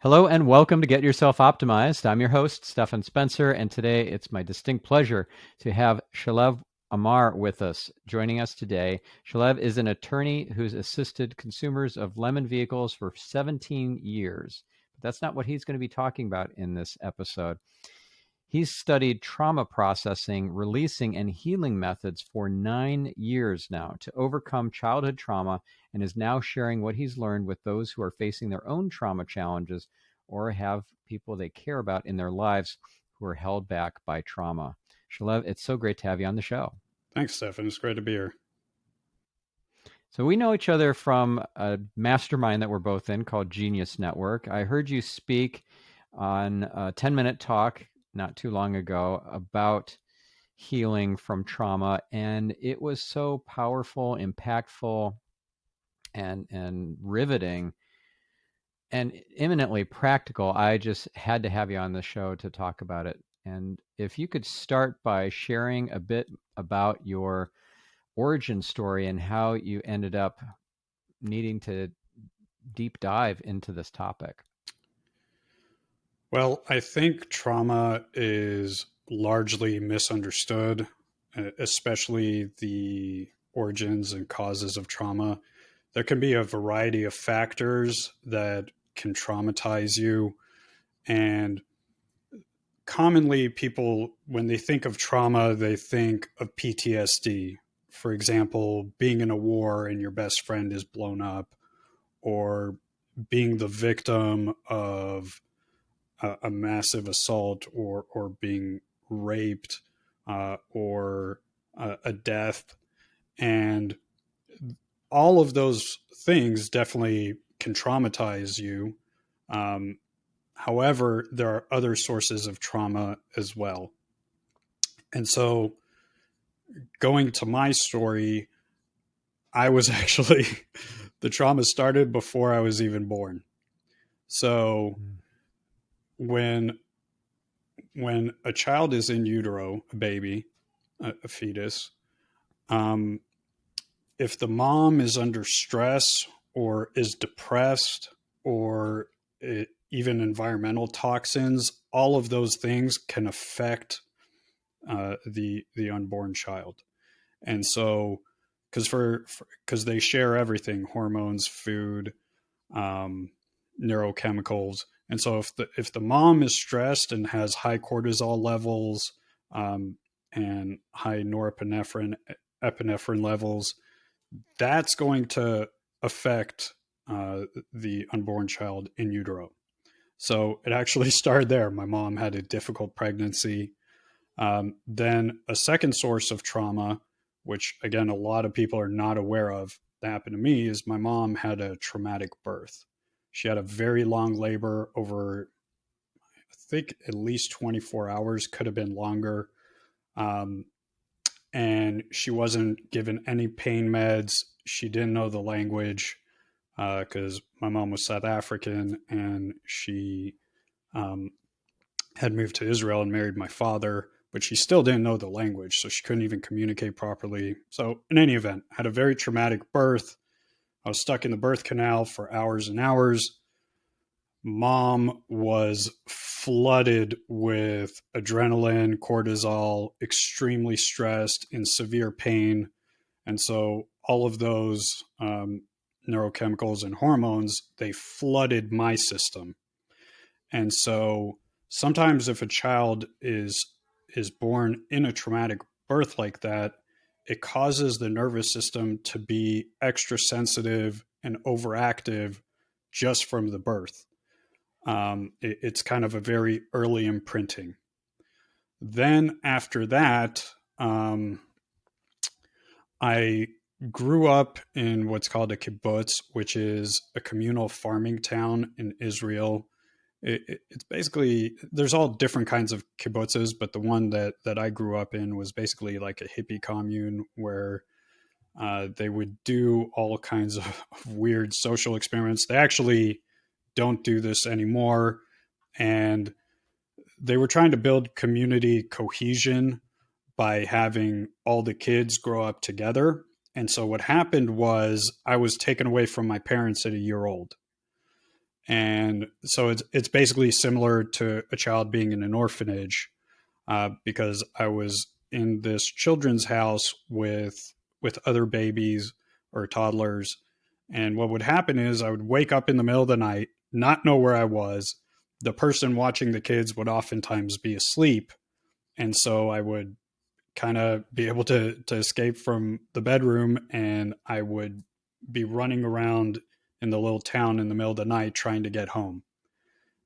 Hello and welcome to Get Yourself Optimized. I'm your host, Stephan Spencer, and today it's my distinct pleasure to have Shalev Amar with us. Joining us today, Shalev is an attorney who's assisted consumers of lemon vehicles for 17 years. But that's not what he's going to be talking about in this episode. He's studied trauma processing, releasing, and healing methods for 9 years now to overcome childhood trauma and is now sharing what he's learned with those who are facing their own trauma challenges or have people they care about in their lives who are held back by trauma. Shalev, it's so great to have you on the show. Thanks, Stephan. It's great to be here. So we know each other from a mastermind that we're both in called Genius Network. I heard you speak on a 10-minute talk not too long ago about healing from trauma, and it was so powerful, impactful, and riveting and eminently practical. I just had to have you on the show to talk about it. And if you could start by sharing a bit about your origin story and how you ended up needing to deep dive into this topic. Well, I think trauma is largely misunderstood, especially the origins and causes of trauma. There can be a variety of factors that can traumatize you. And commonly, people, when they think of trauma, they think of PTSD. For example, being in a war and your best friend is blown up, or being the victim of a massive assault or being raped or a death. And all of those things definitely can traumatize you. However, there are other sources of trauma as well. And so, going to my story, I was actually, the trauma started before I was even born. So, when a child is in utero, a baby, a fetus, um, if the mom is under stress or is depressed or even environmental toxins, all of those things can affect the unborn child. And so, because they share everything, hormones, food, um, neurochemicals. And so if the mom is stressed and has high cortisol levels and high norepinephrine epinephrine levels, that's going to affect the unborn child in utero. So it actually started there. My mom had a difficult pregnancy. Then a second source of trauma, which again a lot of people are not aware of, that happened to me, is my mom had a traumatic birth. She had a very long labor over, I think, at least 24 hours, could have been longer. Um, and she wasn't given any pain meds. She didn't know the language because my mom was South African and she um, had moved to Israel and married my father, but she still didn't know the language, so she couldn't even communicate properly. So, in any event, had a very traumatic birth. I was stuck in the birth canal for hours and hours. Mom was flooded with adrenaline, cortisol, extremely stressed, in severe pain. And so all of those neurochemicals and hormones, they flooded my system. And so sometimes if a child is born in a traumatic birth like that, it causes the nervous system to be extra sensitive and overactive just from the birth. It's kind of a very early imprinting. Then after that, I grew up in what's called a kibbutz, which is a communal farming town in Israel. It's basically, there's all different kinds of kibbutzes, but the one that I grew up in was basically like a hippie commune where they would do all kinds of weird social experiments. They actually don't do this anymore. And they were trying to build community cohesion by having all the kids grow up together. And so what happened was I was taken away from my parents at a year old. And so it's basically similar to a child being in an orphanage, because I was in this children's house with other babies or toddlers. And what would happen is I would wake up in the middle of the night, not know where I was. The person watching the kids would oftentimes be asleep. And so I would kind of be able to escape from the bedroom, and I would be running around in the little town in the middle of the night trying to get home.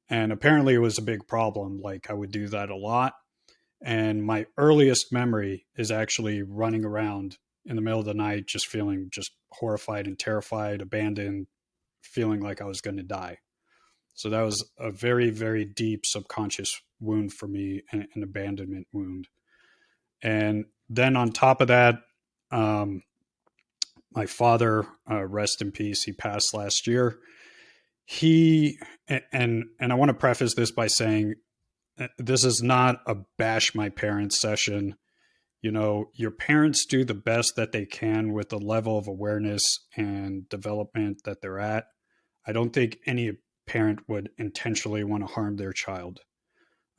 And apparently it was a big problem. Like I would do that a lot. And my earliest memory is actually running around in the middle of the night, just feeling just horrified and terrified, abandoned, feeling like I was going to die. So that was a very, very deep subconscious wound for me, an abandonment wound. And then on top of that, um, my father, rest in peace, he passed last year. He and I want to preface this by saying this is not a bash my parents session. You know, your parents do the best that they can with the level of awareness and development that they're at. I don't think any parent would intentionally want to harm their child.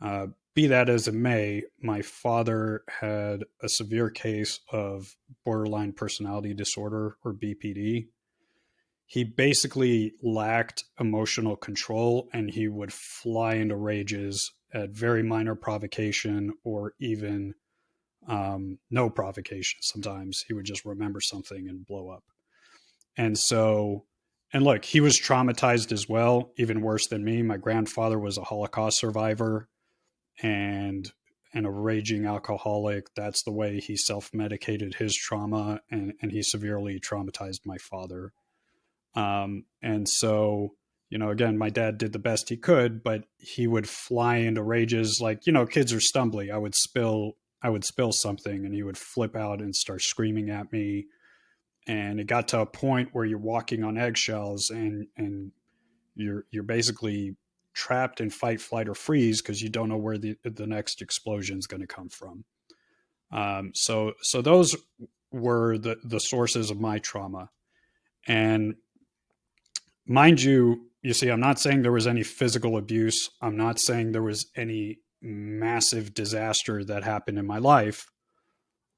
Uh, be that as it may, my father had a severe case of borderline personality disorder, or BPD. He basically lacked emotional control, and he would fly into rages at very minor provocation, or even no provocation. Sometimes he would just remember something and blow up. And so, and look, he was traumatized as well, even worse than me. My grandfather was a Holocaust survivor and a raging alcoholic. That's the way he self-medicated his trauma, and he severely traumatized my father. And so, you know, again, my dad did the best he could, but he would fly into rages like, you know, kids are stumbly. I would spill something, and he would flip out and start screaming at me. And it got to a point where you're walking on eggshells, and you're basically trapped in fight, flight, or freeze because you don't know where the next explosion is going to come from. So those were the sources of my trauma. And mind you, you see, I'm not saying there was any physical abuse. I'm not saying there was any massive disaster that happened in my life.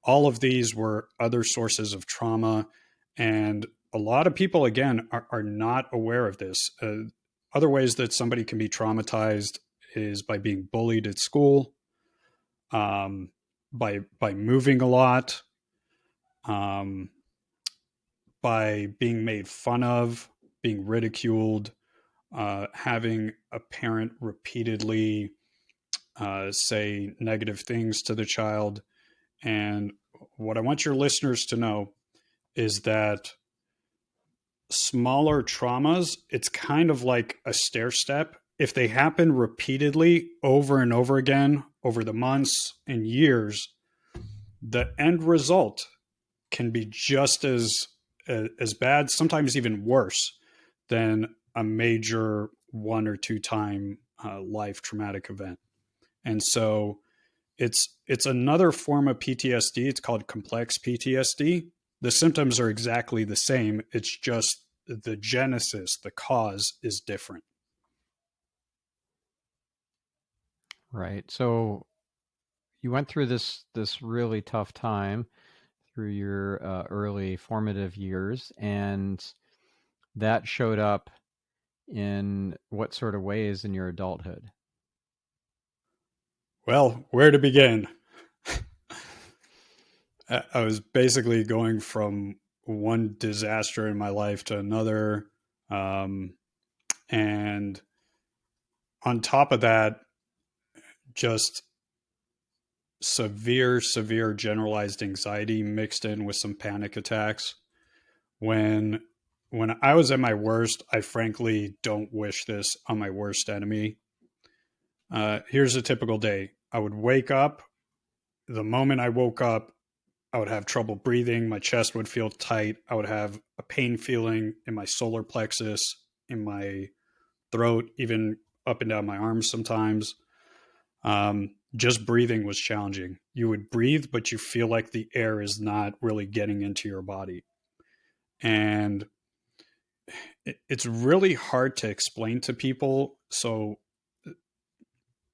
All of these were other sources of trauma. And a lot of people, again, are not aware of this. Other ways that somebody can be traumatized is by being bullied at school, by moving a lot, um, by being made fun of, being ridiculed, having a parent repeatedly say negative things to the child. And what I want your listeners to know is that smaller traumas, it's kind of like a stair step. If they happen repeatedly over and over again over the months and years, the end result can be just as bad, sometimes even worse than a major one or two time life traumatic event. And so it's another form of PTSD. It's called complex PTSD. The symptoms are exactly the same. It's just the genesis, the cause is different. Right. So you went through this really tough time through your early formative years, and that showed up in what sort of ways in your adulthood? Well, where to begin? I was basically going from one disaster in my life to another. Um, and on top of that, just severe generalized anxiety mixed in with some panic attacks. When when I was at my worst, I frankly don't wish this on my worst enemy. Here's a typical day. I would wake up. The moment I woke up, I would have trouble breathing. My chest would feel tight. I would have a pain feeling in my solar plexus, in my throat, even up and down my arms sometimes. Just breathing was challenging. You would breathe, but you feel like the air is not really getting into your body. And it's really hard to explain to people. So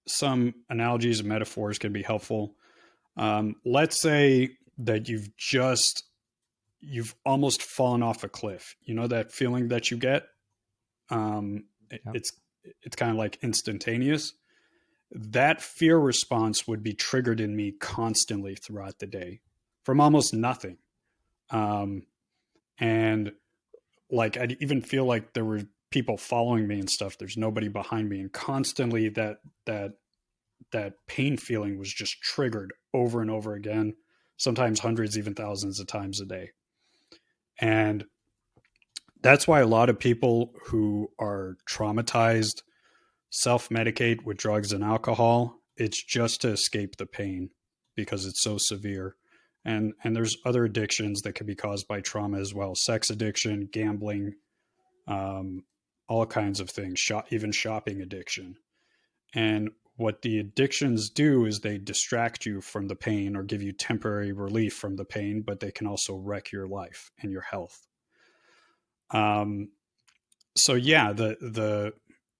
some analogies and metaphors can be helpful. Let's say that you've almost fallen off a cliff. You know that feeling that you get. Um, Yep. it's it's kind of like instantaneous. That fear response would be triggered in me constantly throughout the day from almost nothing. Um, and like I'd even feel like there were people following me and stuff. There's nobody behind me, and constantly that that pain feeling was just triggered over and over again, sometimes hundreds, even thousands of times a day. And that's why a lot of people who are traumatized self medicate with drugs and alcohol. It's just to escape the pain because it's so severe. And there's other addictions that can be caused by trauma as well: sex addiction, gambling, um, all kinds of things, even shopping addiction. And what the addictions do is they distract you from the pain or give you temporary relief from the pain, but they can also wreck your life and your health. Um, so yeah,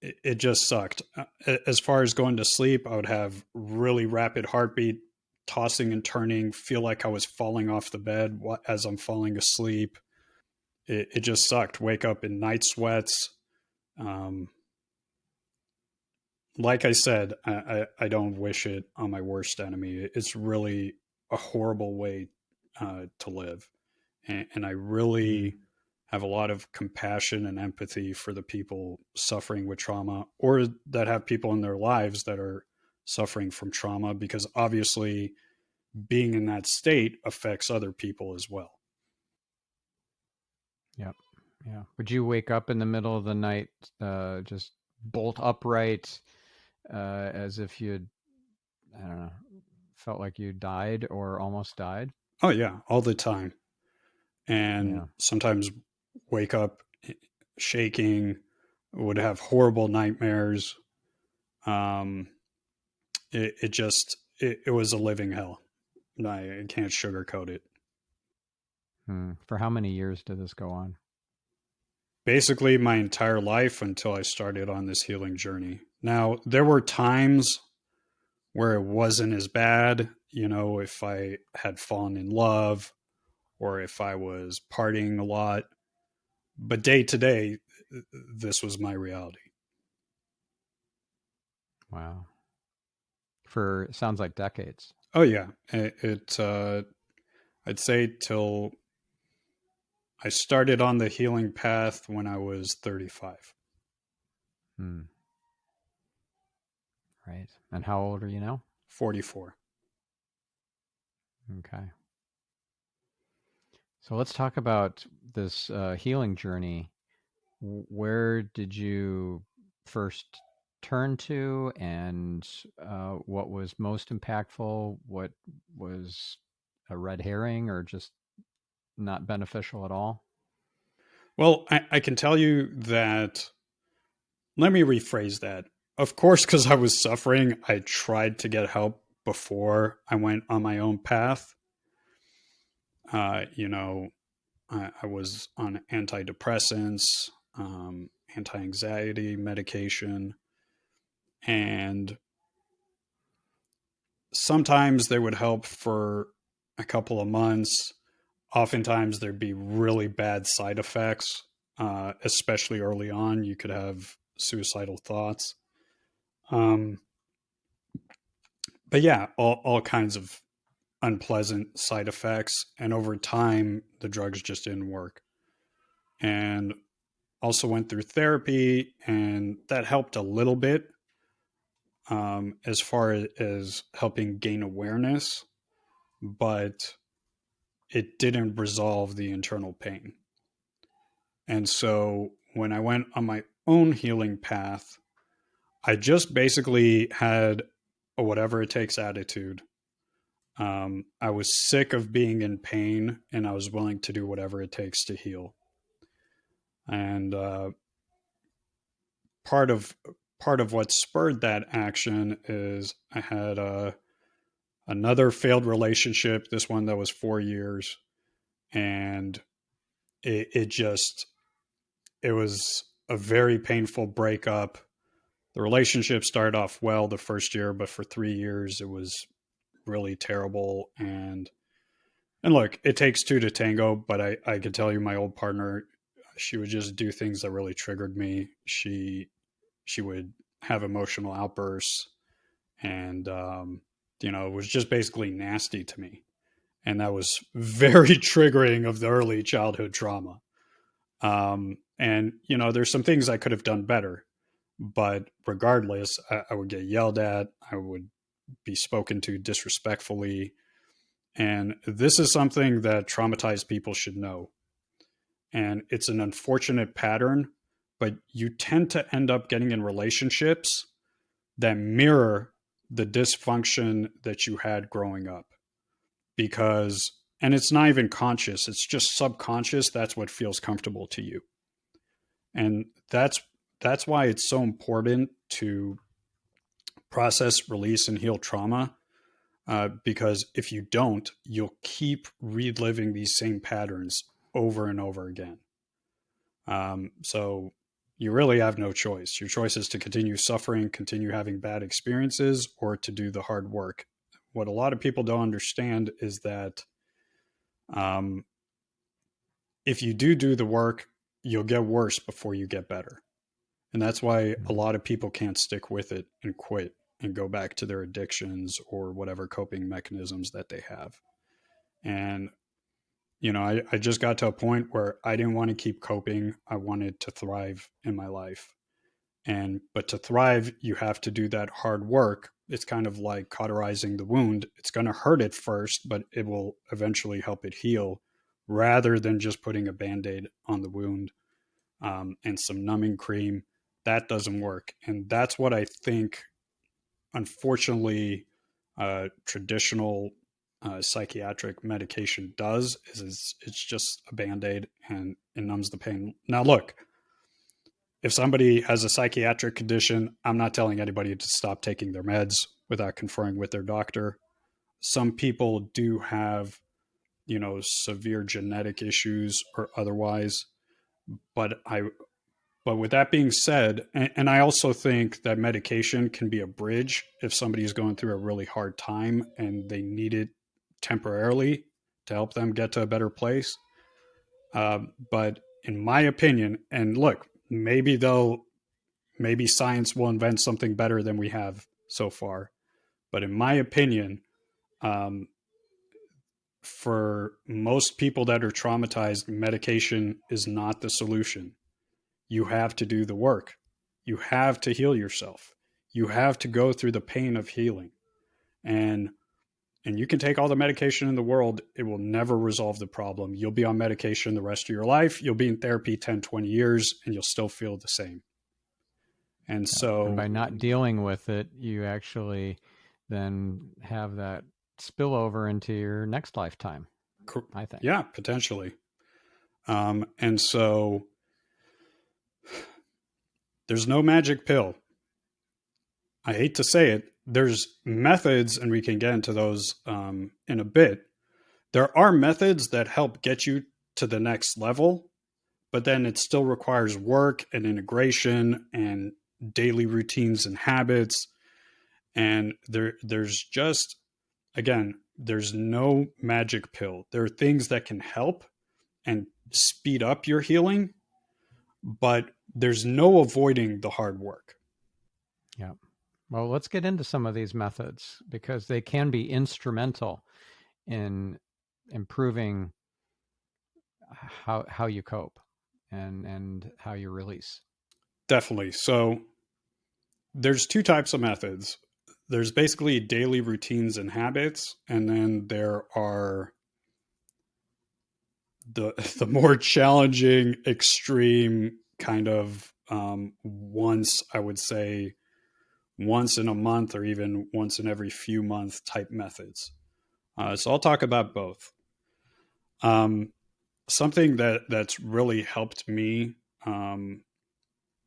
it just sucked. As far as going to sleep, I would have really rapid heartbeat, tossing and turning, feel like I was falling off the bed as I'm falling asleep. It just sucked. Wake up in night sweats. Um, like I said, I don't wish it on my worst enemy. It's really a horrible way to live. And I Mm. really have a lot of compassion and empathy for the people suffering with trauma or that have people in their lives that are suffering from trauma, because obviously being in that state affects other people as well. Yep. Yeah. Would you wake up in the middle of the night, just bolt upright, as if you'd, I don't know, felt like you died or almost died? Oh, yeah, all the time. And Yeah. sometimes wake up shaking, would have horrible nightmares. Um, it just, it was a living hell. I can't sugarcoat it. Hmm. For how many years did this go on? Basically my entire life until I started on this healing journey. Now, there were times where it wasn't as bad, you know, if I had fallen in love or if I was partying a lot, but day to day, this was my reality. Wow. For sounds like decades. Oh yeah, I'd say till I started on the healing path when I was 35, Hmm. Right. And how old are you now? 44. Okay. So let's talk about this healing journey. Where did you first turn to, and what was most impactful? What was a red herring or just not beneficial at all? Well, I can tell you that, let me rephrase that. Of course, because I was suffering, I tried to get help before I went on my own path. You know, I was on antidepressants, anti anxiety medication, and sometimes they would help for a couple of months. Oftentimes, there'd be really bad side effects, especially early on. You could have suicidal thoughts. Um, but yeah, all kinds of unpleasant side effects. And over time, the drugs just didn't work. And also went through therapy, and that helped a little bit, as far as helping gain awareness, but it didn't resolve the internal pain. And so when I went on my own healing path, I just basically had a whatever it takes attitude. I was sick of being in pain, and I was willing to do whatever it takes to heal. And part of part of what spurred that action is I had another failed relationship. This one that was 4 years, and it just it was a very painful breakup. The relationship started off well the first year, but for 3 years it was really terrible. And look, it takes two to tango, but I could tell you my old partner, she would just do things that really triggered me. She would have emotional outbursts, and it was just basically nasty to me. And that was very triggering of the early childhood trauma. And there's some things I could have done better, but regardless, I would get yelled at. I would be spoken to disrespectfully. And this is something that traumatized people should know. And it's an unfortunate pattern, but you tend to end up getting in relationships that mirror the dysfunction that you had growing up. And it's not even conscious, it's just subconscious. That's what feels comfortable to you. And that's why it's so important to process, release, and heal trauma. Because if you don't, you'll keep reliving these same patterns over and over again. So you really have no choice. Your choice is to continue suffering, continue having bad experiences, or to do the hard work. What a lot of people don't understand is that if you do the work, you'll get worse before you get better. And that's why a lot of people can't stick with it and quit and go back to their addictions or whatever coping mechanisms that they have. And, I just got to a point where I didn't want to keep coping. I wanted to thrive in my life. But to thrive, you have to do that hard work. It's kind of like cauterizing the wound. It's going to hurt at first, but it will eventually help it heal, rather than just putting a Band-Aid on the wound and some numbing cream. That doesn't work. And that's what I think, unfortunately, traditional psychiatric medication does, is it's just a Band-Aid and it numbs the pain. Now, look, if somebody has a psychiatric condition, I'm not telling anybody to stop taking their meds without conferring with their doctor. Some people do have, severe genetic issues or otherwise. But with that being said, and I also think that medication can be a bridge if somebody is going through a really hard time and they need it temporarily to help them get to a better place. But in my opinion, and look, maybe science will invent something better than we have so far. But in my opinion, for most people that are traumatized, medication is not the solution. You have to do the work. You have to heal yourself. You have to go through the pain of healing. And you can take all the medication in the world. It will never resolve the problem. You'll be on medication the rest of your life. You'll be in therapy 10, 20 years, and you'll still feel the same. And so, and by not dealing with it, you actually then have that spill over into your next lifetime, I think. Yeah, potentially. And so there's no magic pill. I hate to say it. There's methods, and we can get into those in a bit. There are methods that help get you to the next level, but then it still requires work and integration and daily routines and habits. And there's just, again, there's no magic pill. There are things that can help and speed up your healing, but there's no avoiding the hard work. Yeah. Well, let's get into some of these methods because they can be instrumental in improving how you cope and how you release. Definitely. So there's two types of methods. There's basically daily routines and habits, and then there are the more challenging, extreme kind of I would say once in a month or even once in every few months type methods. So I'll talk about both. Something that's really helped me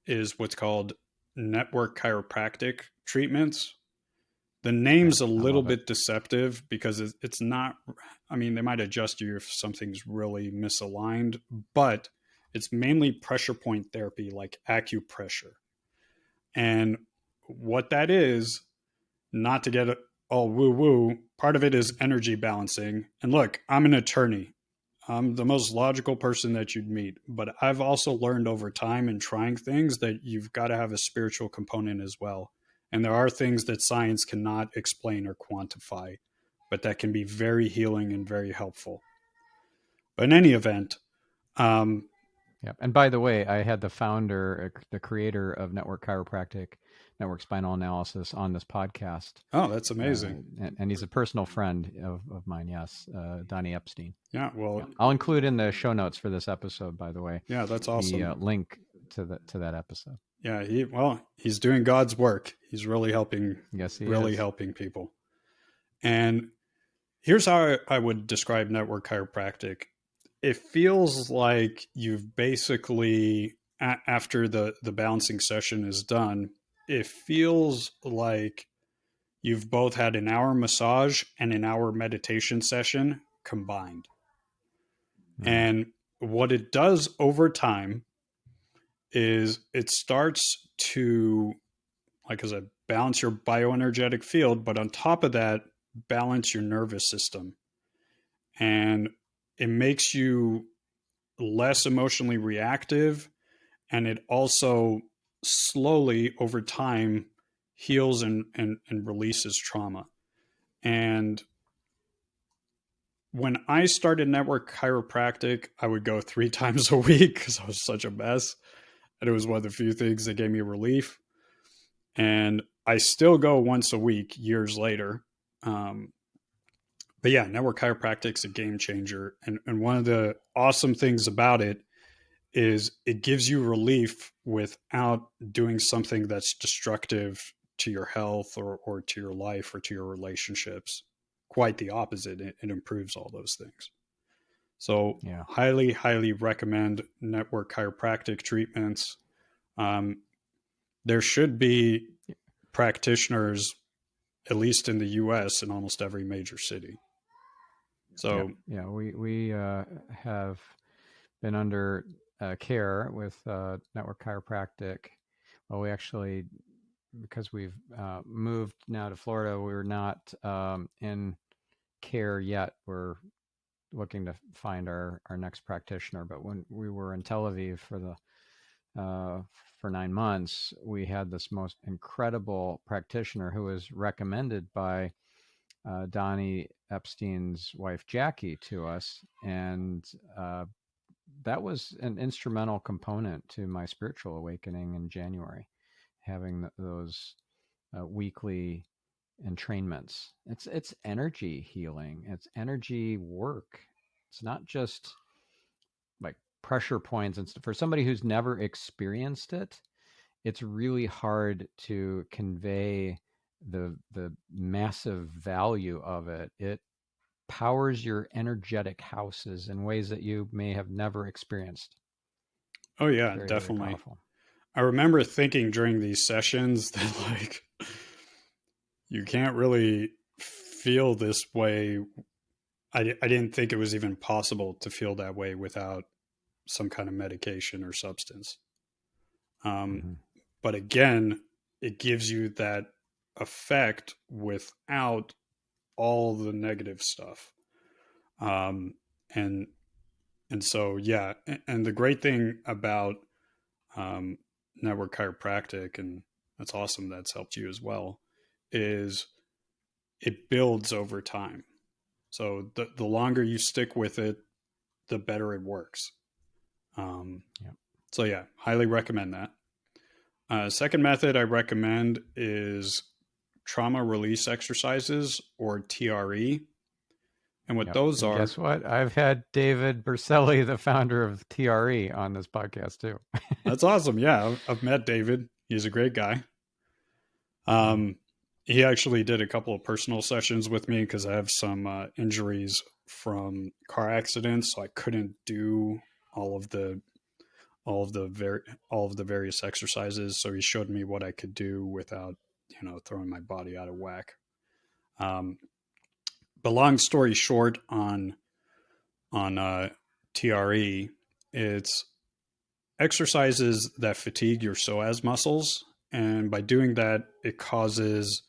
is what's called network chiropractic treatments. The name's a little bit deceptive because it's not, I mean, they might adjust you if something's really misaligned, but It's mainly pressure point therapy, like acupressure. And what that is, not to get all woo woo, part of it is energy balancing. And look, I'm an attorney. I'm the most logical person that you'd meet, but I've also learned over time and trying things that you've got to have a spiritual component as well. And there are things that science cannot explain or quantify, but that can be very healing and very helpful. But in any event, um, Yeah. And by the way, I had the founder, the creator of Network Chiropractic, Network Spinal Analysis on this podcast. oh, that's amazing. And he's a personal friend of mine. Yes. Donnie Epstein. Yeah, well, Yeah. I'll include in the show notes for this episode, by the way, yeah, that's the awesome. link to that episode. Yeah, he's doing God's work. He's really helping, Yes, he really is. helping people. And here's how I would describe network chiropractic. It feels like you've basically, after the balancing session is done, it feels like you've both had an hour massage and an hour meditation session combined. Mm. And what it does over time is it starts to, like I said, balance your bioenergetic field, but on top of that, balance your nervous system. And it makes you less emotionally reactive, and it also slowly over time heals and releases trauma. And when I started network chiropractic, I would go 3 times a week because I was such a mess. And it was one of the few things that gave me relief. And I still go once a week years later. But yeah, network chiropractic is a game changer. And one of the awesome things about it is it gives you relief without doing something that's destructive to your health or to your life or to your relationships. Quite the opposite. It improves all those things. So Yeah. highly, highly recommend network chiropractic treatments. There should be practitioners, at least in the US, in almost every major city. So Yeah. We have been under care with Network Chiropractic. Well, we actually, because we've moved now to Florida, we're not in care yet. We're looking to find our next practitioner. But when we were in Tel Aviv for 9 months, we had this most incredible practitioner who was recommended by Donnie Epstein's wife Jackie to us, and that was an instrumental component to my spiritual awakening in January. Having those weekly entrainments. It's energy healing. It's energy work. It's not just like pressure points and stuff. For somebody who's never experienced it, it's really hard to convey the massive value of it. It powers your energetic houses in ways that you may have never experienced. oh yeah, Very, very definitely. powerful. I remember thinking during these sessions that like you can't really feel this way. I didn't think it was even possible to feel that way without some kind of medication or substance. Um, Mm-hmm. but again, it gives you that effect without all the negative stuff. Um, and and so yeah, and the great thing about um, network chiropractic, and that's awesome that's helped you as well, is it builds over time. So the longer you stick with it, the better it works. Um, Yeah. so yeah, highly recommend that. Second method I recommend is trauma release exercises, or TRE. And what Yep. those And are, guess what? I've had David Berselli, the founder of TRE, on this podcast too. that's awesome. Yeah, I've met David. He's a great guy. Mm. Um, he actually did a couple of personal sessions with me because I have some injuries from car accidents, so I couldn't do all of the all of the various exercises. So he showed me what I could do without throwing my body out of whack. Um, but long story short, on TRE, it's exercises that fatigue your psoas muscles. And by doing that, it causes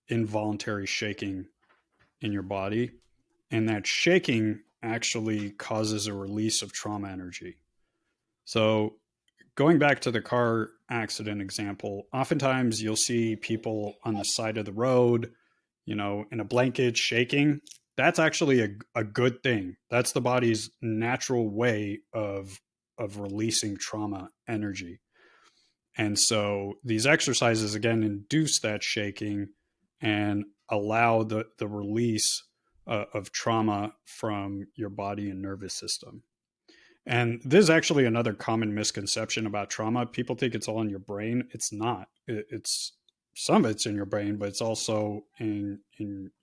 involuntary shaking in your body. And that shaking actually causes a release of trauma energy. So, going back to the car accident example, oftentimes you'll see people on the side of the road, in a blanket shaking. That's actually a good thing. That's the body's natural way of releasing trauma energy. And so these exercises again induce that shaking and allow the release of trauma from your body and nervous system. And this is actually another common misconception about trauma. People think it's all in your brain. It's not. It's some of it's in your brain, but it's also in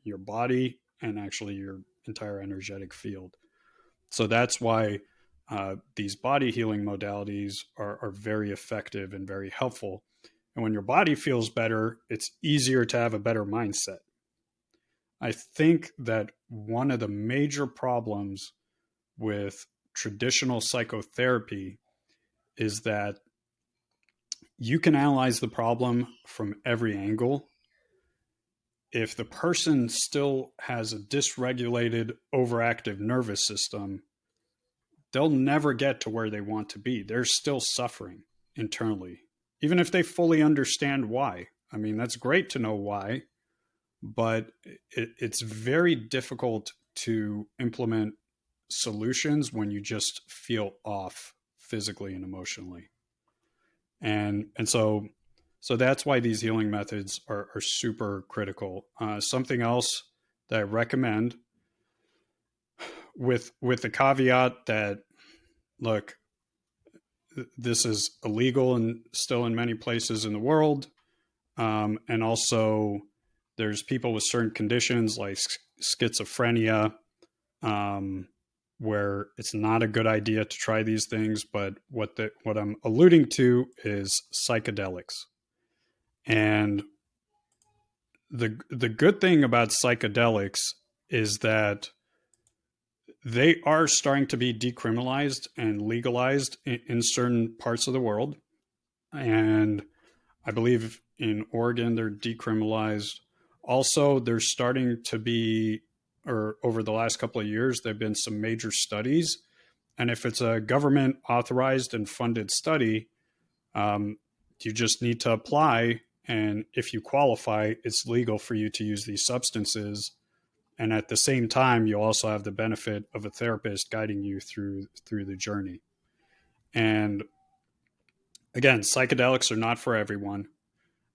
your body and actually your entire energetic field. So that's why these body healing modalities are very effective and very helpful. And when your body feels better, it's easier to have a better mindset. I think that one of the major problems with traditional psychotherapy is that you can analyze the problem from every angle. If the person still has a dysregulated, overactive nervous system, they'll never get to where they want to be. They're still suffering internally, even if they fully understand why. I mean, that's great to know why, but it's very difficult to implement solutions when you just feel off physically and emotionally. And so that's why these healing methods are super critical. Something else that I recommend, with the caveat that, look, this is illegal and still in many places in the world, and also there's people with certain conditions like schizophrenia, where it's not a good idea to try these things. But what I'm alluding to is psychedelics. And the good thing about psychedelics is that they are starting to be decriminalized and legalized in certain parts of the world. And I believe in Oregon, they're decriminalized. Also, there's starting to be, or over the last couple of years, there have been some major studies. And if it's a government authorized and funded study, you just need to apply. And if you qualify, it's legal for you to use these substances. And at the same time, you also have the benefit of a therapist guiding you through the journey. And again, psychedelics are not for everyone.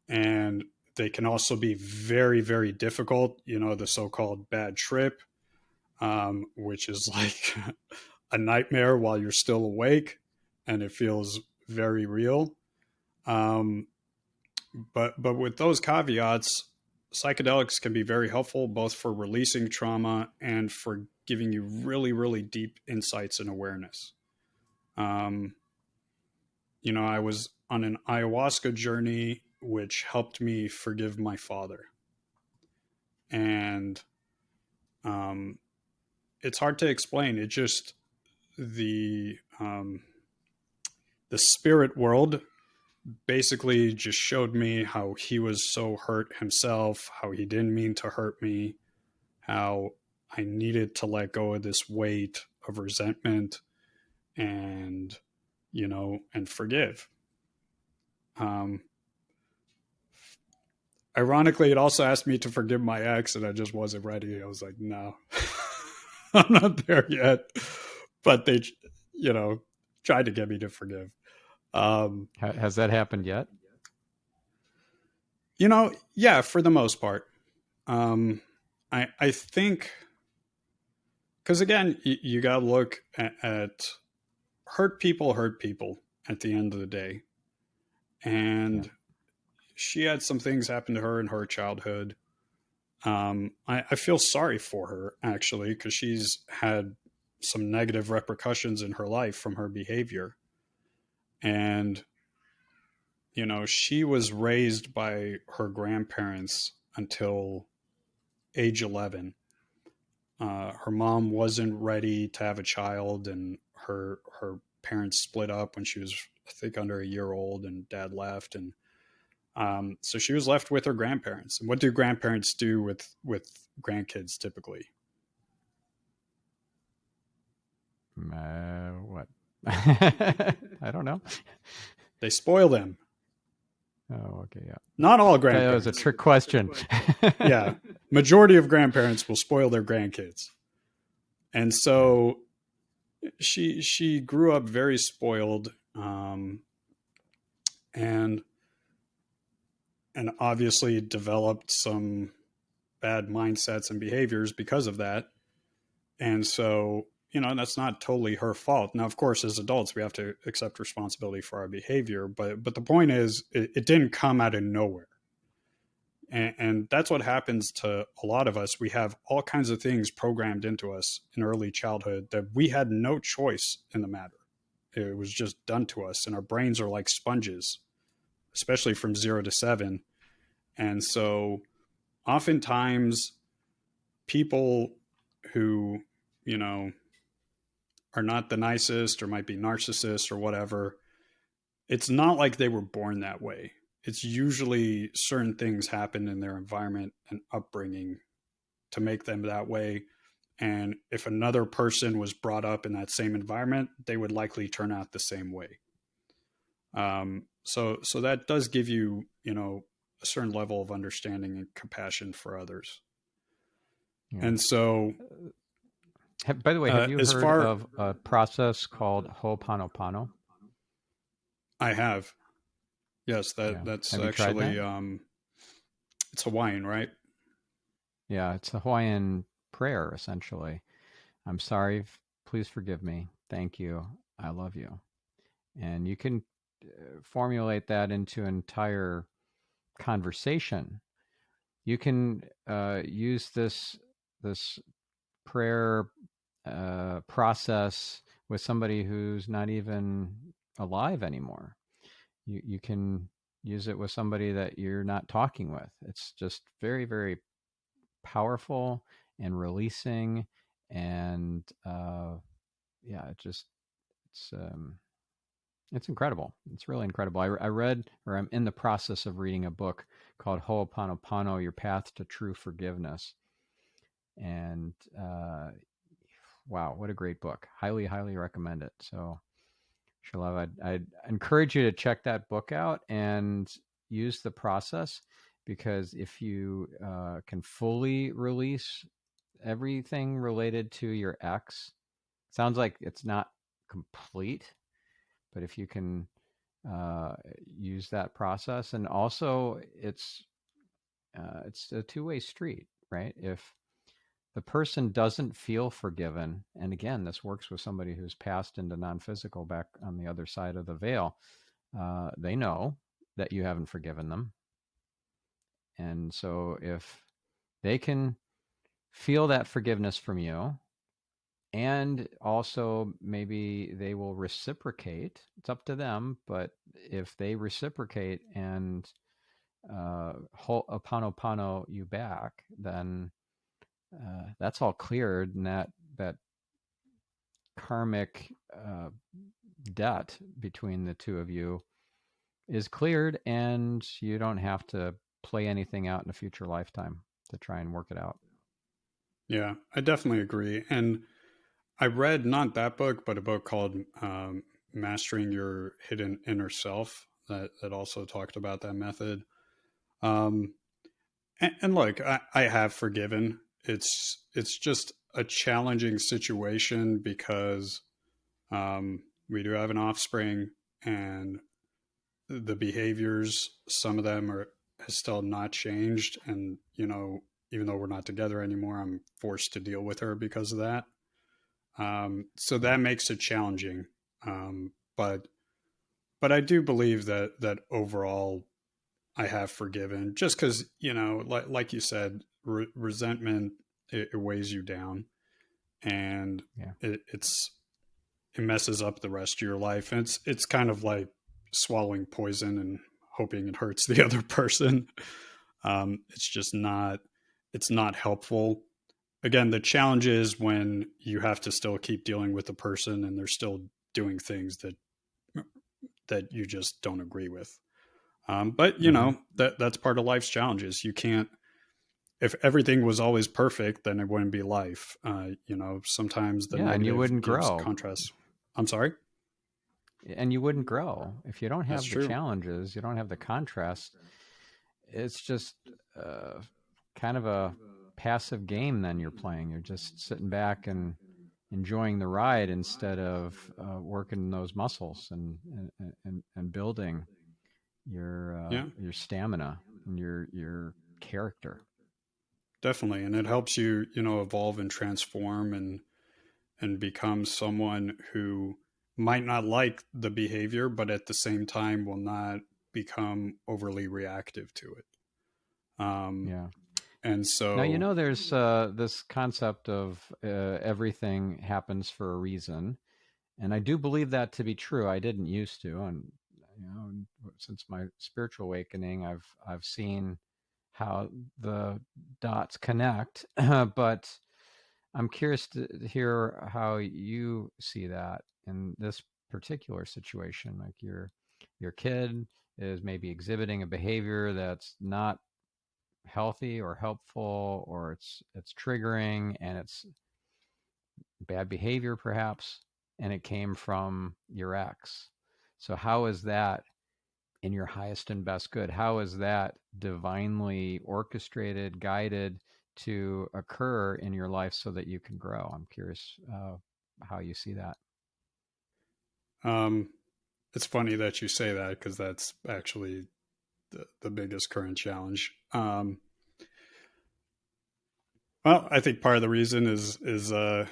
And they can also be very, very difficult. The so-called bad trip, which is like a nightmare while you're still awake, and it feels very real. Um, but with those caveats, psychedelics can be very helpful both for releasing trauma and for giving you really, really deep insights and awareness. Um, I was on an ayahuasca journey, which helped me forgive my father. And it's hard to explain. It just um, the spirit world basically just showed me how he was so hurt himself, how he didn't mean to hurt me, how I needed to let go of this weight of resentment and, and forgive. Um, Ironically, it also asked me to forgive my ex, and I just wasn't ready. I was like, no, I'm not there yet. But they, you know, tried to get me to forgive. Um, Has that happened yet? yeah, for the most part. Um, I think, because again, you got to look at hurt people at the end of the day. Yeah. And she had some things happen to her in her childhood. I feel sorry for her actually, because she's had some negative repercussions in her life from her behavior. And, she was raised by her grandparents until age 11. Her mom wasn't ready to have a child, and her parents split up when she was I think under a year old, and dad left, and so she was left with her grandparents. And what do grandparents do with grandkids typically? What? I don't know. They spoil them. Oh, okay, yeah. Not all That was grandparents. a trick question. Yeah, majority of grandparents will spoil their grandkids, and so she grew up very spoiled, and obviously developed some bad mindsets and behaviors because of that. And so, that's not totally her fault. Now, of course, as adults, we have to accept responsibility for our behavior. But the point is, it didn't come out of nowhere. And that's what happens to a lot of us. We have all kinds of things programmed into us in early childhood that we had no choice in the matter. It was just done to us. And our brains are like sponges, especially from 0 to 7. And so oftentimes people who, you know, are not the nicest or might be narcissists or whatever, it's not like they were born that way. It's usually certain things happen in their environment and upbringing to make them that way. And if another person was brought up in that same environment, they would likely turn out the same way. So that does give you, a certain level of understanding and compassion for others. Yeah. And so, by the way, have you as heard far of a process called Ho'oponopono? I have, yes, Yeah. that's Have you tried actually, that? it's Hawaiian, right? Yeah, it's a Hawaiian prayer, essentially. I'm sorry. Please forgive me. Thank you. I love you. And you can formulate that into an entire conversation. You can use this prayer process with somebody who's not even alive anymore. You can use it with somebody that you're not talking with. It's just very, very powerful and releasing, and yeah, it's it's incredible. It's really incredible. I read, or I'm in the process of reading a book called Ho'oponopono: Your Path to True Forgiveness, and wow, what a great book! Highly, highly recommend it. So, Shalev, I'd encourage you to check that book out and use the process, because if you can fully release everything related to your ex, sounds like it's not complete, but if you can uh, use that process, and also it's a two-way street, right? If the person doesn't feel forgiven, and again, this works with somebody who's passed into non-physical back on the other side of the veil, they know that you haven't forgiven them. And so if they can feel that forgiveness from you, and also maybe they will reciprocate, it's up to them, but if they reciprocate and Ho'oponopono you back, then that's all cleared, and that karmic debt between the two of you is cleared, and you don't have to play anything out in a future lifetime to try and work it out. Yeah, I definitely agree. And I read not that book, but a book called Mastering Your Hidden Inner Self that also talked about that method. Um, and look, I have forgiven. It's just a challenging situation because we do have an offspring, and the behaviors, some of them are has still not changed, and even though we're not together anymore, I'm forced to deal with her because of that. So Yeah. that makes it challenging. But I do believe that overall I have forgiven, just because like you said, resentment, it weighs you down, and Yeah. it messes up the rest of your life, and it's kind of like swallowing poison and hoping it hurts the other person. It's just not it's not helpful. Again, the challenge is when you have to still keep dealing with the person and they're still doing things that you just don't agree with. But you Hmm. know, that's part of life's challenges. You can't, if everything was always perfect, then it wouldn't be life. You know, sometimes the Yeah, and you negative wouldn't gives grow. contrast. I'm sorry. And you wouldn't grow if you don't That's have the true. challenges, you don't have the contrast. It's just uh, kind of a passive game then you're playing. You're just sitting back and enjoying the ride instead of working those muscles and building Yeah, your stamina and your character. definitely. And it helps you, you know, evolve and transform and become someone who might not like the behavior, but at the same time will not become overly reactive to it. Um, Yeah. and Now you so, know there's this concept of everything happens for a reason, and I do believe that to be true. I didn't used to, and you know, since my spiritual awakening, I've seen how the dots connect. But I'm curious to hear how you see that in this particular situation. Like your kid is maybe exhibiting a behavior that's not healthy or helpful, or it's triggering and it's bad behavior perhaps, and it came from your ex. So how is that in your highest and best good? How is that divinely orchestrated, guided to occur in your life so that you can grow? I'm curious how you see that. um, it's funny that you say that because that's actually the biggest current challenge. Well, I think part of the reason is the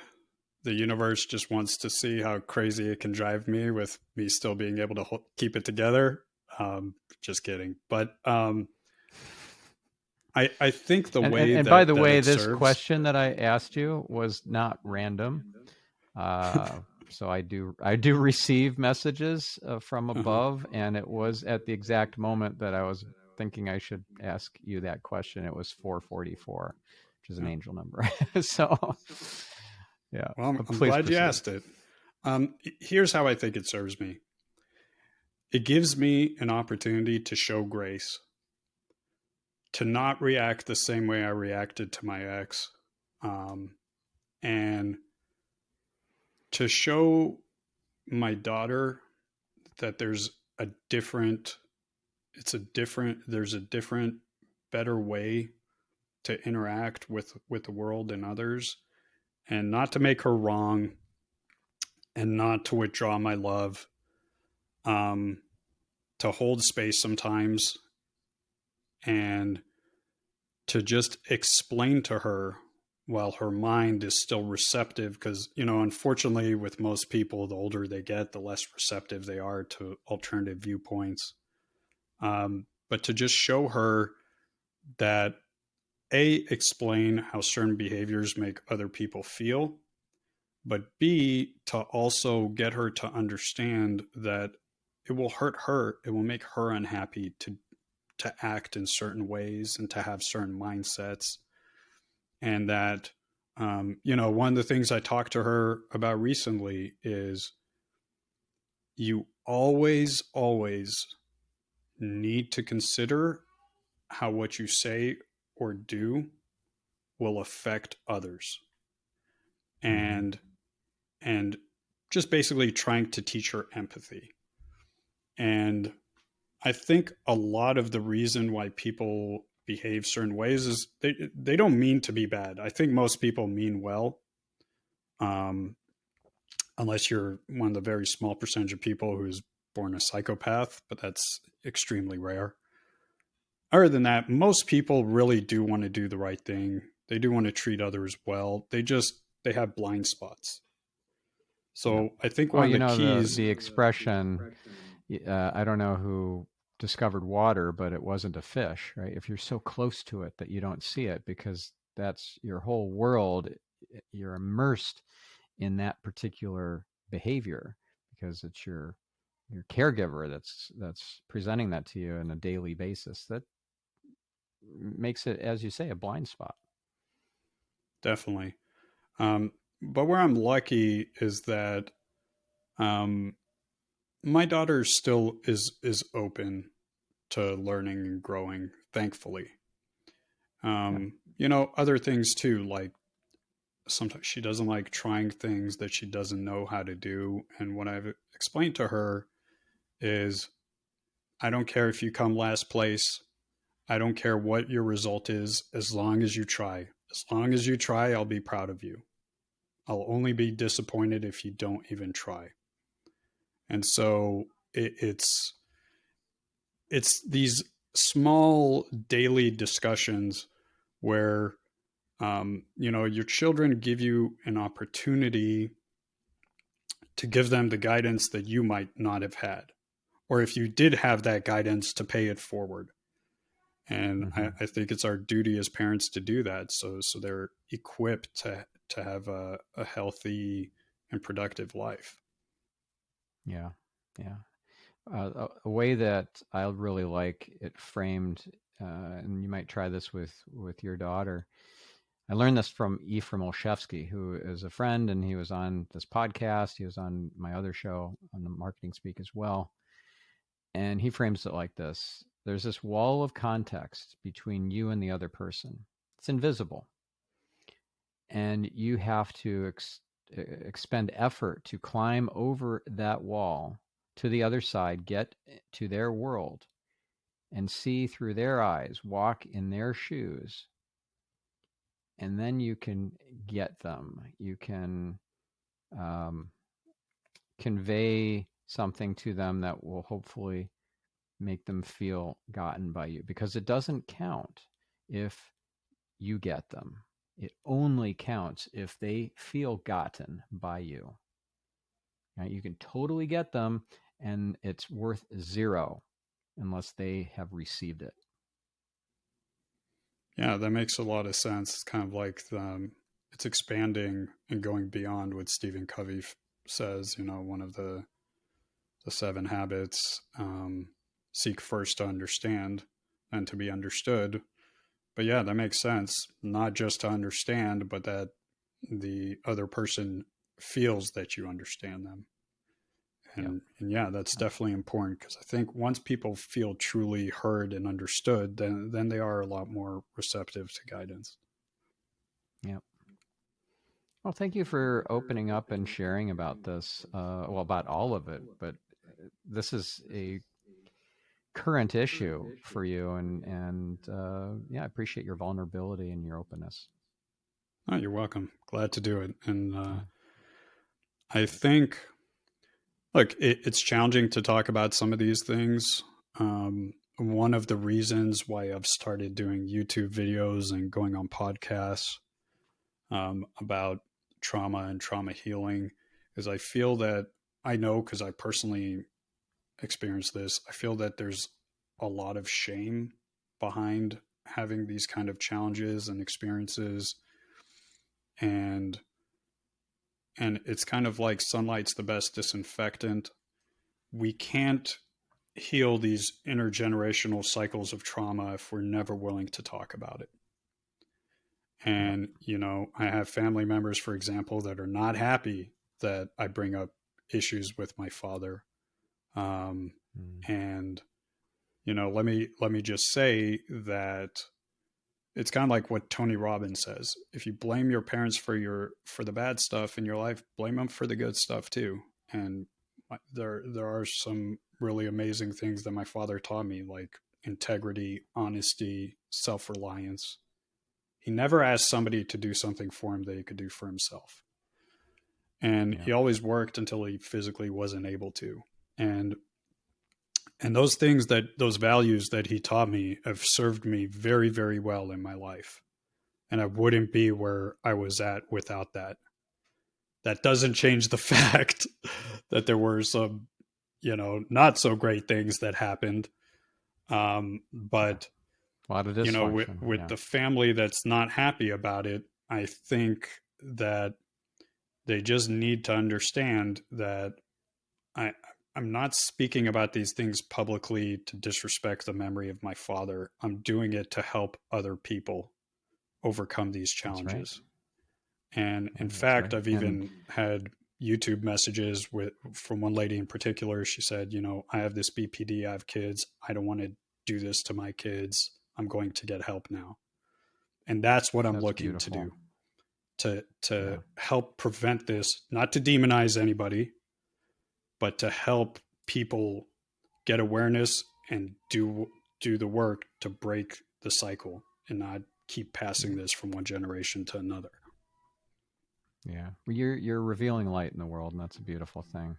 universe just wants to see how crazy it can drive me with me still being able to keep it together. Just kidding, but I think the And way and by the that way, it this serves. question that I asked you was not random. So I do receive messages from Uh-huh. above, and it was at the exact moment that I was thinking I should ask you that question. It was 444, which is an Yeah. angel number. So yeah, Well, I'm please glad you proceed. asked it. Here's how I think it serves me. It gives me an opportunity to show grace, to not react the same way I reacted to my ex, um, and to show my daughter that a different, there's a different, better way to interact with the world and others, and not to make her wrong, and not to withdraw my love, um, to hold space sometimes, and to just explain to her while her mind is still receptive, because you know, unfortunately, with most people, the older they get, the less receptive they are to alternative viewpoints. But to just show her that, a, explain how certain behaviors make other people feel, but b, to also get her to understand that it will hurt her, it will make her unhappy to act in certain ways and to have certain mindsets. And that, you know, one of the things I talked to her about recently is you always need to consider how what you say or do will affect others. Hmm. And and just basically trying to teach her empathy. And I think a lot of the reason why people behave certain ways is they don't mean to be bad. I think most people mean well, um, unless you're one of the very small percentage of people who's born a psychopath, but that's extremely rare. Other than that, most people really do want to do the right thing. They do want to treat others well. They have blind spots. Yeah. So I think Well, one of you the know keys. the expression. I don't know who discovered water, but it wasn't a fish, right? If you're so close to it that you don't see it because that's your whole world, you're immersed in that particular behavior because it's your caregiver that's presenting that to you on a daily basis. That makes it, as you say, a blind spot. Definitely. But where I'm lucky is that, um, My daughter still is open to learning and growing, thankfully. Yeah. Other things too, like sometimes she doesn't like trying things that she doesn't know how to do. And what I've explained to her is I don't care if you come last place. I don't care what your result is, as long as you try. As long as you try, I'll be proud of you. I'll only be disappointed if you don't even try. And so it's these small daily discussions where your children give you an opportunity to give them the guidance that you might not have had, or if you did have that guidance, to pay it forward. And Mm-hmm. I think it's our duty as parents to do that, so they're equipped to have a healthy and productive life. Yeah. Yeah. A way that I really like it framed, and you might try this with your daughter. I learned this from Ephraim Olszewski, who is a friend, and he was on this podcast. He was on my other show on the Marketing Speak as well. And he frames it like this: there's this wall of context between you and the other person. It's invisible, and you have to expend effort to climb over that wall to the other side, get to their world, and see through their eyes, walk in their shoes, and then you can get them. You can um, convey something to them that will hopefully make them feel gotten by you, because it doesn't count if you get them. It only counts if they feel gotten by you. Right? You can totally get them, and it's worth zero unless they have received it. Yeah, that makes a lot of sense. It's kind of like it's expanding and going beyond what Stephen Covey says. One of the seven habits: seek first to understand, and to be understood. But yeah, that makes sense. Not just to understand, but that the other person feels that you understand them. Yep. And yeah, that's Yep. definitely important, because I think once people feel truly heard and understood, then they are a lot more receptive to guidance. Yep. Well, thank you for opening up and sharing about this. Well, about all of it, but this is a current issue for you, and yeah, I appreciate your vulnerability and your openness. Oh, you're welcome. Glad to do it. And Yeah. I think, look, it's challenging to talk about some of these things. One of the reasons why I've started doing YouTube videos and going on podcasts about trauma and trauma healing is I feel that I know, because I personally experienced this, I feel that there's a lot of shame behind having these kind of challenges and experiences. And it's kind of like sunlight's the best disinfectant. We can't heal these intergenerational cycles of trauma if we're never willing to talk about it. Yep. And, I have family members, for example, that are not happy that I bring up issues with my father. Um, Mm. and, let me just say that it's kind of like what Tony Robbins says. If you blame your parents for the bad stuff in your life, blame them for the good stuff too. And there are some really amazing things that my father taught me, like integrity, honesty, self-reliance. He never asked somebody to do something for him that he could do for himself. And Yeah. he always worked until he physically wasn't able to. And those things, that those values that he taught me, have served me very, very well in my life. And I wouldn't be where I was at without that. That doesn't change the fact that there were some, not so great things that happened. Yeah. But A lot of with dysfunction. Yeah. the family that's not happy about it, I think that they just need to understand that I I'm not speaking about these things publicly to disrespect the memory of my father. I'm doing it to help other people overcome these That's right. challenges. And Yeah, in that's fact, right. I've And even had YouTube messages from one lady in particular. She said, I have this BPD, I have kids. I don't want to do this to my kids. I'm going to get help now. And that's what I'm That's looking to beautiful. do to Yeah. help prevent this, not to demonize anybody, but to help people get awareness and do the work to break the cycle and not keep passing this from one generation to another. Yeah. Well, you're revealing light in the world, and that's a beautiful thing.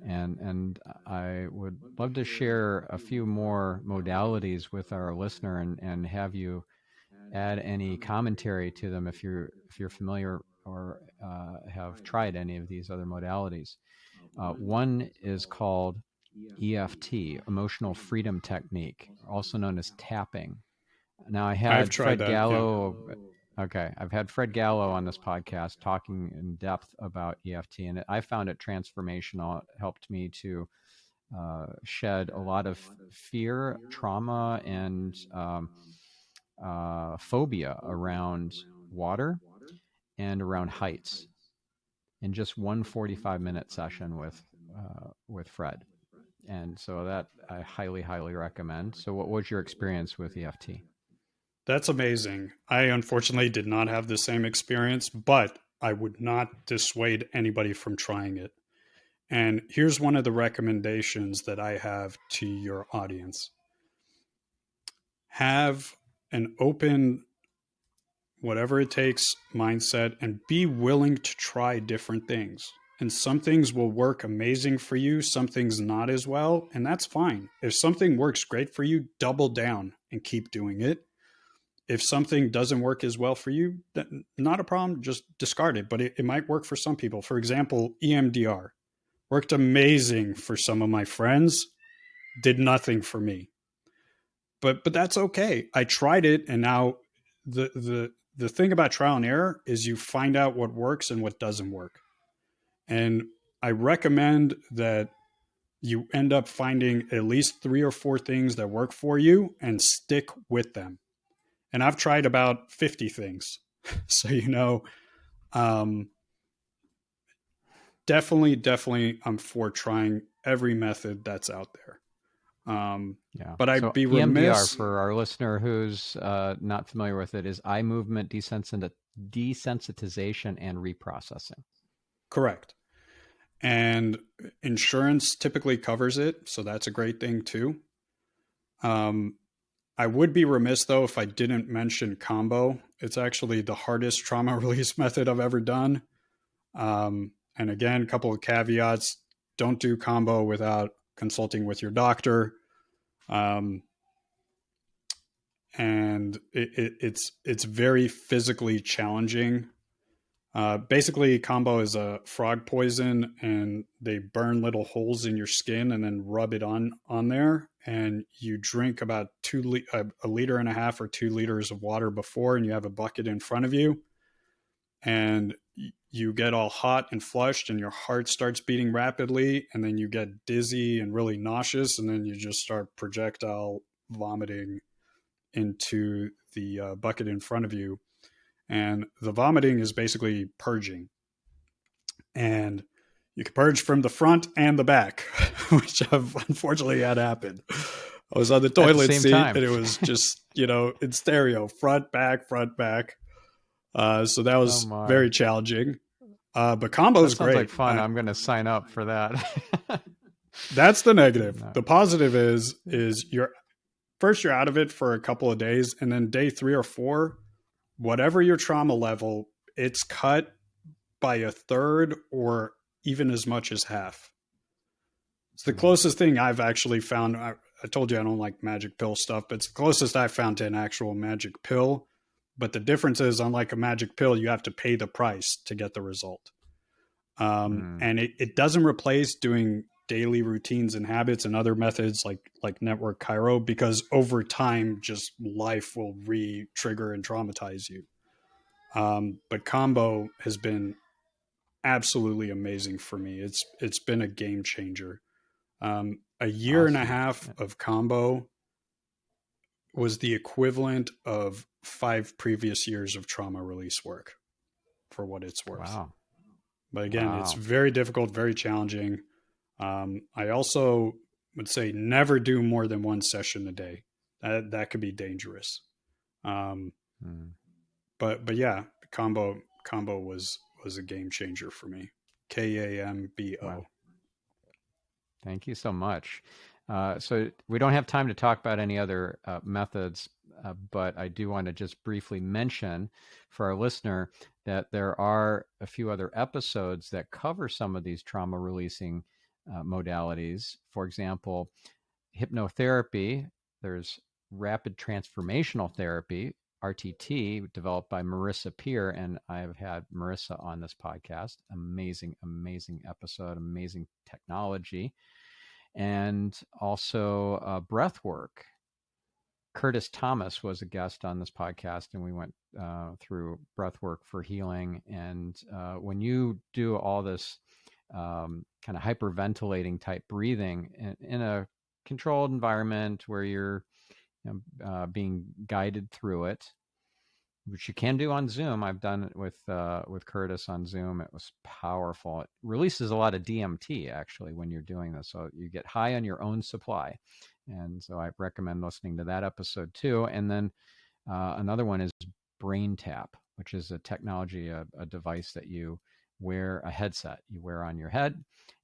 And I would love to share a few more modalities with our listener and have you add any commentary to them if you're familiar or have tried any of these other modalities. One is called EFT, Emotional Freedom Technique, also known as tapping. Now, I I've had tried Fred that. Yeah. Gallo. Okay, I've had Fred Gallo on this podcast talking in depth about EFT, and I found it transformational. It helped me to shed a lot of fear, trauma, and phobia around water and around heights in just one 45-minute session with Fred. And so that I highly, highly recommend. So, what was your experience with EFT? That's amazing. I unfortunately did not have the same experience, but I would not dissuade anybody from trying it. And here's one of the recommendations that I have to your audience: have an open, whatever it takes mindset and be willing to try different things. And some things will work amazing for you, some things not as well, and that's fine. If something works great for you, double down and keep doing it. If something doesn't work as well for you, not a problem, just discard it. But it might work for some people. For example, EMDR worked amazing for some of my friends, did nothing for me. But that's okay. I tried it, and now the thing about trial and error is you find out what works and what doesn't work. And I recommend that you end up finding at least 3 or 4 things that work for you and stick with them. And I've tried about 50 things. So, um, definitely, I'm for trying every method that's out there. Yeah. But I'd So be EMDR, remiss. for our listener who's not familiar with it, is eye movement desensitization and reprocessing. Correct. And insurance typically covers it. So that's a great thing too. Um, I would be remiss though if I didn't mention combo. It's actually the hardest trauma release method I've ever done. And again, a couple of caveats: don't do combo without consulting with your doctor. Um, and it's very physically challenging. Basically, combo is a frog poison, and they burn little holes in your skin and then rub it on there. And you drink about a liter and a half or 2 liters of water before, and you have a bucket in front of you, and you get all hot and flushed, and your heart starts beating rapidly, and then you get dizzy and really nauseous, and then you just start projectile vomiting into the bucket in front of you. And the vomiting is basically purging. And you can purge from the front and the back, which I've unfortunately had happen. I was on the At the toilet same seat time. and it was just, in stereo, front, back, front, back. So that Oh was my. very challenging. But combo That is sounds like great. fun. I'm going to sign up for that. That's the negative. No. The positive is you're out of it for a couple of days, and then day 3 or 4, whatever your trauma level, it's cut by a third or even as much as half. It's the closest thing I've actually found. I told you I don't like magic pill stuff, but it's the closest I've found to an actual magic pill. But the difference is, unlike a magic pill, you have to pay the price to get the result. Mm. And it doesn't replace doing daily routines and habits and other methods like network chiro, because over time, just life will re-trigger and traumatize you. But combo has been absolutely amazing for me. It's been a game changer. A year and a Awesome. half of combo was the equivalent of 5 previous years of trauma release work, for what it's worth. Wow. But again, it's Wow. very difficult, very challenging. I also would say never do more than one session a day. That could be dangerous. Um, Mm, but yeah, combo was a game changer for me. wow. KAMBO. Thank you so much. So we don't have time to talk about any other methods, but I do want to just briefly mention for our listener that there are a few other episodes that cover some of these trauma releasing modalities. For example, hypnotherapy, there's rapid transformational therapy, RTT, developed by Marissa Peer, and I've had Marissa on this podcast. Amazing, amazing episode, amazing technology. And also breath work. Curtis Thomas was a guest on this podcast, and we went through breath work for healing. And when you do all this kind of hyperventilating type breathing in a controlled environment where you're being guided through it, which you can do on Zoom. I've done it with Curtis on Zoom. It was powerful. It releases a lot of DMT actually when you're doing this, so you get high on your own supply. And so I recommend listening to that episode too. And then another one is Brain Tap, which is a technology, a device that you wear, a headset you wear on your head,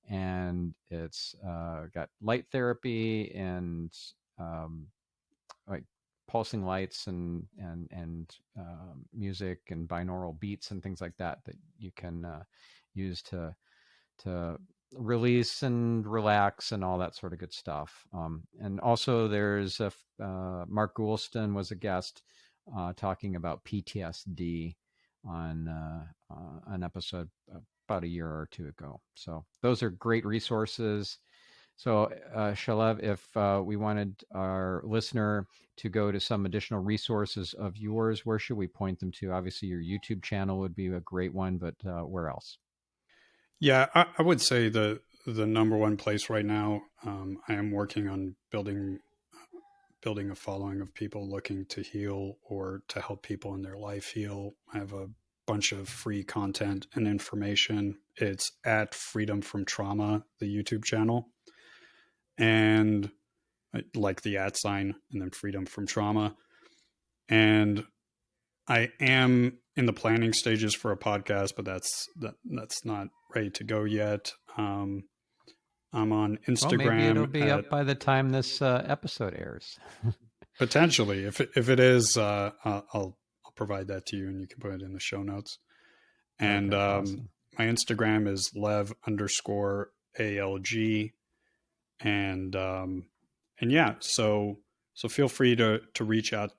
and it's got light therapy and um, like pulsing lights and music and binaural beats and things like that that you can use to release and relax and all that sort of good stuff. And also, there's Mark Goulston was a guest talking about PTSD on an episode about a year or two ago. So those are great resources. So, Shalev, if we wanted our listener to go to some additional resources of yours, where should we point them to? Obviously, your YouTube channel would be a great one, but where else? Yeah, I would say the number one place right now. I am working on building a following of people looking to heal or to help people in their life heal. I have a bunch of free content and information. It's at Freedom from Trauma, the YouTube channel, and like the at sign and then Freedom from Trauma. And I am in the planning stages for a podcast, but that's not ready to go yet. I'm on Well, maybe it'll Instagram be at up by the time this episode airs. potentially. If it is, I'll provide that to you, and you can put it in the show notes. And Okay, awesome. my Instagram is lev underscore alg, and yeah, so feel free to reach out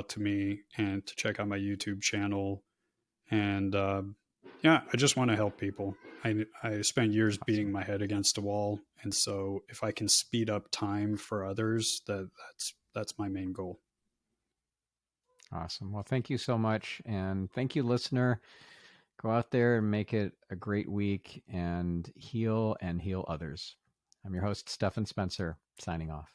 to me and to check out my YouTube channel. And yeah, I just want to help people. I spent years beating Awesome. my head against a wall, and so if I can speed up time for others, that's my main goal. Awesome. Well, thank you so much. And thank you, listener. Go out there and make it a great week and heal others. I'm your host, Stephan Spencer, signing off.